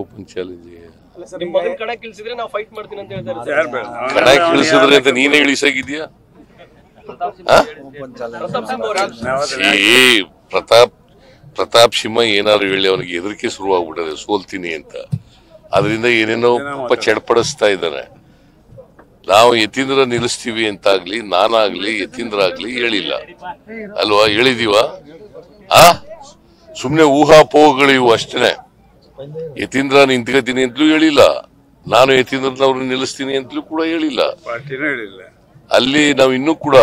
Open challenge ಅಂತ ನೀನೇ ಇಳಿಸಾಗಿದ್ಯಾ? ಪ್ರತಾಪ್ ಸಿಂಹ ಏನಾದ್ರು ಹೇಳಿ ಅವನಿಗೆ ಹೆದರಿಕೆ ಶುರುವಾಗ್ಬಿಟ್ಟದೆ ಸೋಲ್ತೀನಿ ಅಂತ. ಅದರಿಂದ ಏನೇನೋ ಚಡ್ಪಡಿಸ್ತಾ ಇದ್ದಾನೆ. ನಾವು ಯತೀಂದ್ರ ನಿಲ್ಲಿಸ್ತೀವಿ ಅಂತಾಗ್ಲಿ ನಾನಾಗ್ಲಿ ಯತೀಂದ್ರ ಆಗ್ಲಿ ಹೇಳಿಲ್ಲ ಅಲ್ವಾ? ಹೇಳಿದೀವ? ಸುಮ್ನೆ ಊಹಾಪೋಹಗಳಿವು ಅಷ್ಟೇ. ಯತೀಂದ್ರ ನಿಂತ್ಕೋತೀನಿ ಅಂತಲೂ ಹೇಳಿಲ್ಲ, ನಾನು ಯತೀಂದ್ರನವ್ರನ್ನ ನಿಲ್ಲಿಸ್ತೀನಿ ಅಂತಲೂ ಕೂಡ ಹೇಳಿಲ್ಲ. ಅಲ್ಲಿ ನಾವು ಇನ್ನೂ ಕೂಡ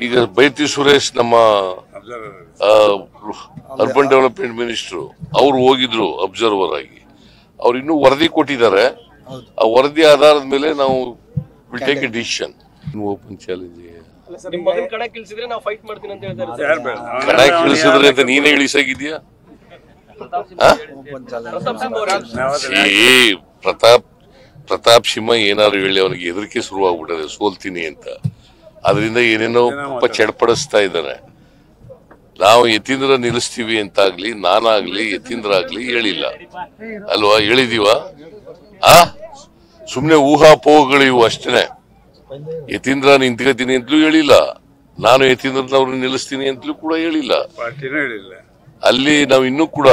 ಈಗ ಬೈತಿ ಸುರೇಶ್ ನಮ್ಮ ಅರ್ಬನ್ ಡೆವಲಪ್ಮೆಂಟ್ ಮಿನಿಸ್ಟರ್ ಅವ್ರು ಹೋಗಿದ್ರು ಅಬ್ಸರ್ವರ್ ಆಗಿ. ಅವ್ರು ಇನ್ನೂ ವರದಿ ಕೊಟ್ಟಿದ್ದಾರೆ. ಆ ವರದಿ ಆಧಾರದ ಮೇಲೆ ನಾವು will take A decision. Open challenge ಕಣಕ್ಕೆ ಇಳಿಸಿದ್ರೆ ಅಂತ ನೀನೇ ಇಳಿಸಾಗಿದ್ಯಾ? ಪ್ರತಾಪ್ ಸಿಂಹ ಏನಾದ್ರು ಹೇಳಿ ಅವನಿಗೆ ಹೆದರಿಕೆ ಶುರುವಾಗ್ಬಿಟ್ಟದೆ ಸೋಲ್ತೀನಿ ಅಂತ. ಅದರಿಂದ ಏನೇನೋ ಚಡ್ಪಡಿಸ್ತಾ ಇದ್ದಾನೆ. ನಾವು ಯತೀಂದ್ರ ನಿಲ್ಲಿಸ್ತೀವಿ ಅಂತಾಗ್ಲಿ ನಾನಾಗ್ಲಿ ಯತೀಂದ್ರ ಆಗ್ಲಿ ಹೇಳಿಲ್ಲ ಅಲ್ವಾ? ಹೇಳಿದೀವ? ಸುಮ್ನೆ ಊಹಾಪೋಹಗಳಿವು ಅಷ್ಟೇ. ಯತೀಂದ್ರ ನಿಂತ್ಕೋತೀನಿ ಅಂತಲೂ ಹೇಳಿಲ್ಲ, ನಾನು ಯತೀಂದ್ರನವ್ರನ್ನ ನಿಲ್ಲಿಸ್ತೀನಿ ಅಂತಲೂ ಕೂಡ ಹೇಳಿಲ್ಲ. ಅಲ್ಲಿ ನಾವು ಇನ್ನೂ ಕೂಡ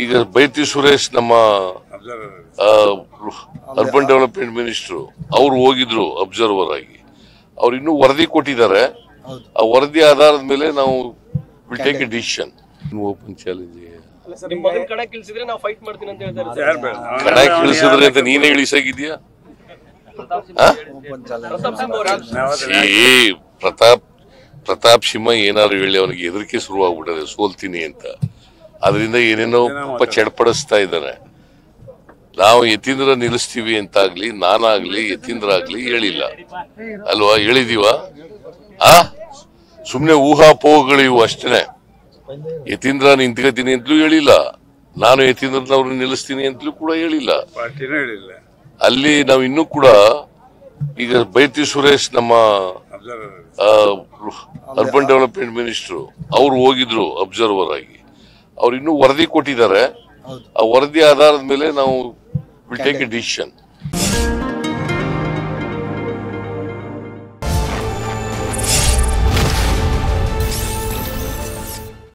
ಈಗ ಬೈತಿ ಸುರೇಶ್ ನಮ್ಮ ಅರ್ಬನ್ ಡೆವಲಪ್ಮೆಂಟ್ ಮಿನಿಸ್ಟರ್ ಅವ್ರು ಹೋಗಿದ್ರು ಅಬ್ಸರ್ವರ್ ಆಗಿ. ಅವ್ರು ಇನ್ನೂ ವರದಿ ಕೊಟ್ಟಿದ್ದಾರೆ. ಆ ವರದಿ ಆಧಾರದ ಮೇಲೆ ನಾವು will take A decision. Open challenge ಕಣಕ್ಕೆ ಇಳಿಸಿದ್ರೆ ಅಂತ ನೀನೇ ಇಳಿಸಾಗಿದ್ಯಾ? ಪ್ರತಾಪ್ ಸಿಂಹ ಏನಾದ್ರು ಹೇಳಿ ಅವನಿಗೆ ಹೆದರಿಕೆ ಶುರುವಾಗ್ಬಿಟ್ಟದೆ ಸೋಲ್ತೀನಿ ಅಂತ. ಅದರಿಂದ ಏನೇನೋ ಚಡ್ಪಡಿಸ್ತಾ ಇದ್ದಾನೆ. ನಾವು ಯತೀಂದ್ರ ನಿಲ್ಲಿಸ್ತೀವಿ ಅಂತಾಗ್ಲಿ ನಾನಾಗ್ಲಿ ಯತೀಂದ್ರ ಆಗ್ಲಿ ಹೇಳಿಲ್ಲ ಅಲ್ವಾ? ಹೇಳಿದೀವ? ಸುಮ್ನೆ ಊಹಾಪೋಹಗಳಿವು ಅಷ್ಟೇ. ಯತೀಂದ್ರ ನಿಂತ್ಕೋತೀನಿ ಅಂತಲೂ ಹೇಳಿಲ್ಲ, ನಾನು ಯತೀಂದ್ರನವ್ರನ್ನ ನಿಲ್ಲಿಸ್ತೀನಿ ಅಂತಲೂ ಕೂಡ ಹೇಳಿಲ್ಲ. ಅಲ್ಲಿ ನಾವು ಇನ್ನೂ ಕೂಡ ಈಗ ಬೈತಿ ಸುರೇಶ್ ನಮ್ಮ ಅರ್ಬನ್ ಡೆವಲಪ್ಮೆಂಟ್ ಮಿನಿಸ್ಟರ್ ಅವ್ರು ಹೋಗಿದ್ರು ಅಬ್ಸರ್ವರ್ ಆಗಿ. ಅವ್ರು ಇನ್ನೂ ವರದಿ ಕೊಟ್ಟಿದ್ದಾರೆ. ಆ ವರದಿ ಆಧಾರದ ಮೇಲೆ ನಾವು ವಿಲ್ ಟೇಕ್ ಎ ಡಿಸಿಷನ್.